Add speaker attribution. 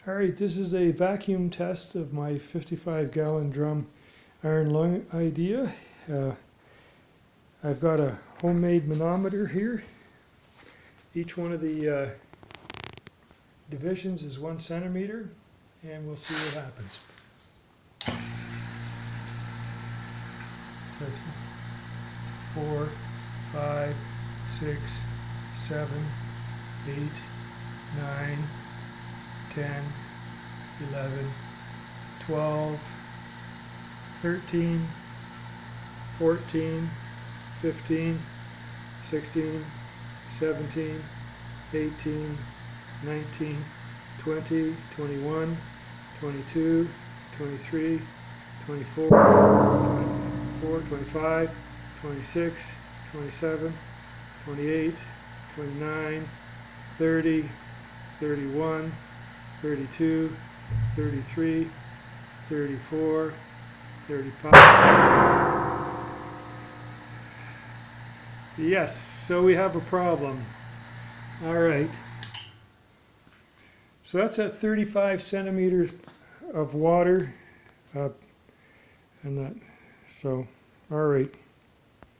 Speaker 1: Alright, this is a vacuum test of my 55-gallon drum iron lung idea. I've got a homemade manometer here. Each one of the divisions is 1 centimeter, and we'll see what happens. That's 4, 5, 6, 7, 8, 9, 10, 11, 12, 13, 14, 15, 16, 17, 18, 19, 20, 21, 22, 23, 24, 24, 25, 26, 27, 28, 29, 30, 31, 32, 33, 34, 35. Yes, so we have a problem. All right. So that's at 35 centimeters of water. And that, so, all right.